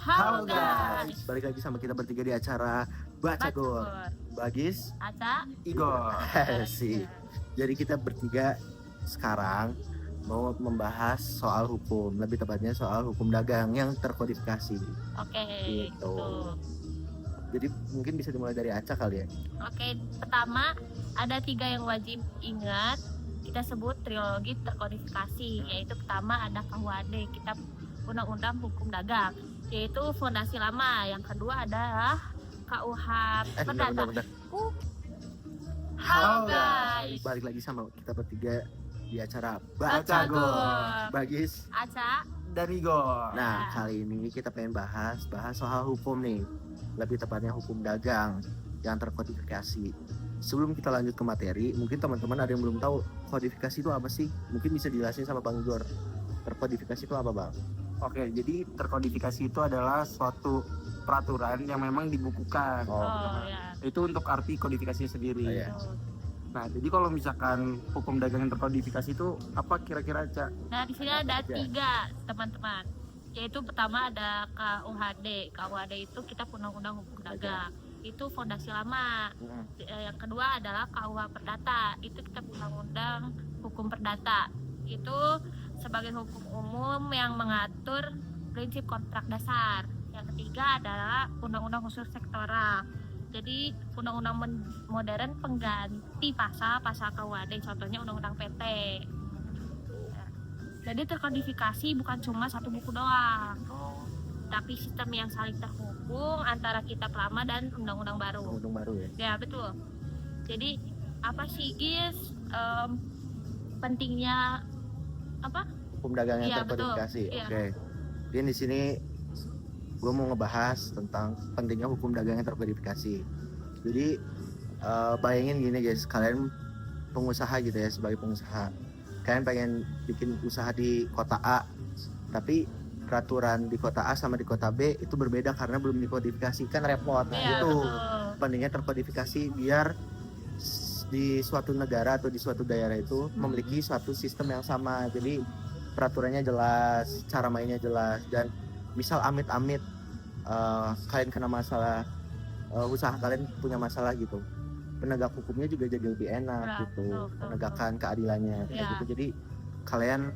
Halo guys, balik lagi sama kita bertiga di acara Bacagor. Bagis, Aca, Igor. sih. Jadi kita bertiga sekarang mau membahas soal hukum, lebih tepatnya soal hukum dagang yang terkodifikasi. oke. Gitu. Tuh. Jadi mungkin bisa dimulai dari Aca kali ya. Oke, pertama ada 3 yang wajib ingat. Kita sebut trilogi terkodifikasi, yaitu pertama ada KUHD, Kitab Undang-Undang Hukum Dagang, yaitu fondasi lama. Yang kedua adalah KUH Perdata. Bentar. Halo guys, Balik lagi sama kita bertiga di acara Bacagor. Bacagor. Bagis. Aca, Dan Igor. Nah, kali ini kita pengen bahas soal hukum nih. Lebih tepatnya hukum dagang yang terkodifikasi. Sebelum kita lanjut ke materi, mungkin teman-teman ada yang belum tahu kodifikasi itu apa sih? Mungkin bisa dijelasin sama Bang Igor. Terkodifikasi itu apa, Bang? Oke, jadi terkodifikasi itu adalah suatu peraturan yang memang dibukukan. ya. Itu untuk arti kodifikasi sendiri. Oh, iya. Tuh. Nah, jadi kalau misalkan hukum dagang yang terkodifikasi itu apa kira-kira, Cak? Nah, di sini ada Aja. 3 teman-teman. Yaitu pertama ada KUHD. KUHD itu Kitab Undang-Undang Hukum Dagang. Itu fondasi lama. Yang kedua adalah KUH Perdata. Itu Kitab Undang-Undang Hukum Perdata. Itu sebagai hukum umum yang mengatur prinsip kontrak dasar. Yang ketiga adalah Undang-Undang Khusus Sektoral. Jadi undang-undang modern pengganti pasal KUHD, contohnya Undang-Undang PT. Jadi terkodifikasi bukan cuma satu buku doang, tapi sistem yang saling terhubung antara kitab lama dan undang-undang baru. Undang baru ya. Ya betul. Jadi apa sih Gis pentingnya apa? Hukum dagang yang Iya, terkodifikasi. betul. Iya. Oke. Jadi di sini gue mau ngebahas tentang pentingnya hukum dagang yang terkodifikasi. Jadi bayangin gini guys, kalian pengusaha gitu ya, sebagai pengusaha, kalian pengen bikin usaha di kota A, tapi peraturan di kota A sama di kota B itu berbeda karena belum dikodifikasi, kan repot. Nah, Iya, itu betul. pentingnya terkodifikasi biar di suatu negara atau di suatu daerah itu memiliki suatu sistem yang sama. Jadi peraturannya jelas, cara mainnya jelas, dan misal amit-amit kalian kena masalah, usaha kalian punya masalah gitu, penegak hukumnya juga jadi lebih enak Ya, gitu, betul. penegakan keadilannya kayak Ya. gitu. Jadi kalian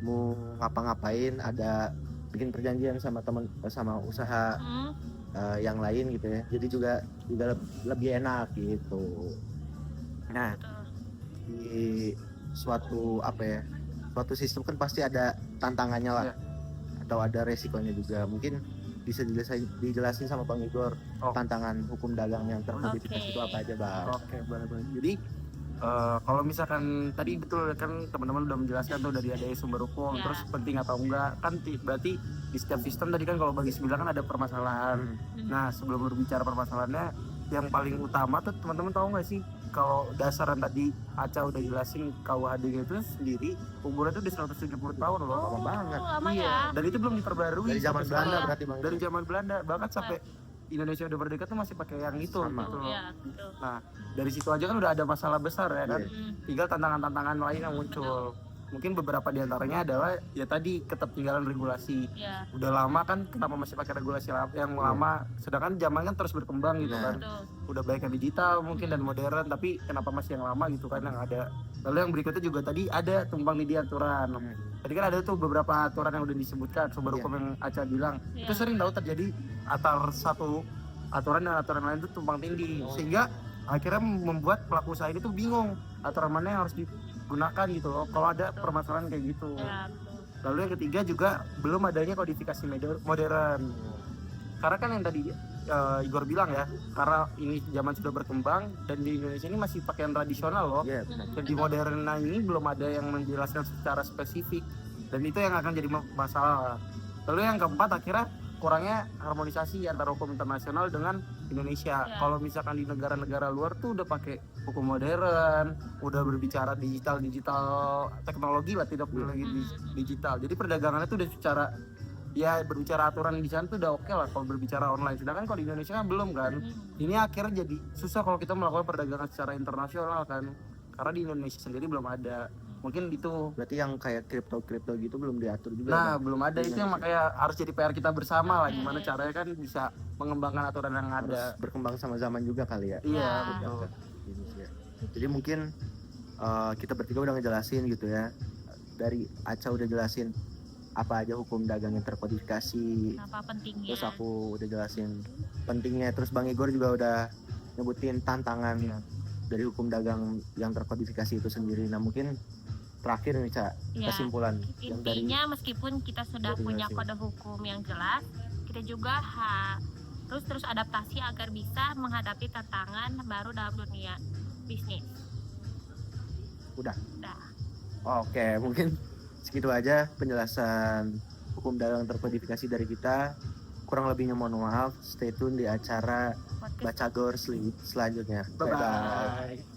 mau ngapa-ngapain ada bikin perjanjian sama usaha Hmm, yang lain gitu ya, jadi juga lebih enak gitu. Nah, betul. di suatu suatu sistem kan pasti ada tantangannya lah, Iya. atau ada resikonya juga. Mungkin bisa dijelasin sama Bang Igor tantangan hukum dagang yang terkodifikasi Oke. itu apa aja, Bang? Oke, boleh. Jadi kalau misalkan tadi betul kan teman-teman udah menjelaskan tuh dari ada sumber hukum, Ya. terus penting atau enggak kan berarti di setiap sistem tadi kan kalau bagi bilang kan ada permasalahan. Nah, sebelum berbicara permasalahannya, yang paling utama tuh teman-teman tahu nggak sih kalau dasaran tadi Aca udah jelasin KUHD itu sendiri umurnya tuh di 170 tahun loh. Lama banget. Lama Iya, ya. dan itu belum diperbarui Dari zaman sampai Belanda sekarang. berarti, Bang? Dari zaman Belanda bahkan sampai Indonesia udah merdeka tuh masih pakai yang itu Sama. gitu loh. Iya, betul. Nah, dari situ aja kan udah ada masalah besar ya kan. Iya. Tinggal tantangan-tantangan lain yang muncul. Mungkin beberapa diantaranya adalah ya tadi ketertinggalan regulasi. Iya, Udah lama kan kenapa masih pakai regulasi yang lama, sedangkan zaman kan terus berkembang gitu Nah. kan. betul. Udah baik yang digital mungkin dan modern, tapi kenapa masih yang lama gitu kan yang ada. Lalu yang berikutnya juga tadi ada tumpang tindih aturan. Tadi kan ada tuh beberapa aturan yang udah disebutkan sumber Iya. hukum yang Aca bilang. Iya. Itu sering tahu terjadi antar satu aturan dan aturan lain itu tumpang tindih, sehingga akhirnya membuat pelaku usaha ini tuh bingung aturan mana yang harus digunakan gitu loh kalau ada permasalahan kayak gitu. Ya, betul. Lalu yang ketiga juga belum adanya kodifikasi modern. Karena kan yang tadi Igor bilang ya, karena ini zaman sudah berkembang dan di Indonesia ini masih pakai yang tradisional loh. Iya, benar. Dan di modern ini belum ada yang menjelaskan secara spesifik, dan itu yang akan jadi masalah. Lalu yang keempat akhirnya kurangnya harmonisasi antara hukum internasional dengan Indonesia. Ya. Kalau misalkan di negara-negara luar tuh udah pakai hukum modern, udah berbicara digital teknologi lah, tidak perlu lagi digital. Jadi perdagangannya tuh udah secara ya berbicara aturan di sana tuh udah oke lah kalau berbicara online. Sedangkan kalau di Indonesia kan belum kan. Ini akhirnya jadi susah kalau kita melakukan perdagangan secara internasional kan. Karena di Indonesia sendiri belum ada. Mungkin itu. Berarti yang kayak kripto gitu belum diatur juga. Nah, Bang? belum ada itu yang makanya harus jadi PR kita bersama lah, gimana caranya kan bisa mengembangkan aturan yang Harus ada. berkembang sama zaman juga kali ya. Iya, Ya. betul. Ini sih ya. Jadi mungkin kita bertiga udah ngejelasin gitu ya. Dari Aca udah jelasin apa aja hukum dagang yang terkodifikasi. Apa pentingnya? Terus aku udah jelasin pentingnya. Terus Bang Igor juga udah nyebutin tantangan dari hukum dagang yang terkodifikasi itu sendiri. Nah mungkin terakhir nih Ca, Ya, kesimpulan yang dari intinya meskipun kita sudah dari punya masing- kode hukum yang jelas, kita juga harus terus adaptasi agar bisa menghadapi tantangan baru dalam dunia bisnis. Udah. Udah. Oke, mungkin segitu aja penjelasan hukum dagang terkodifikasi dari kita. Kurang lebihnya mohon maaf. Stay tune di acara Podcast Bacagor selanjutnya. Bye bye.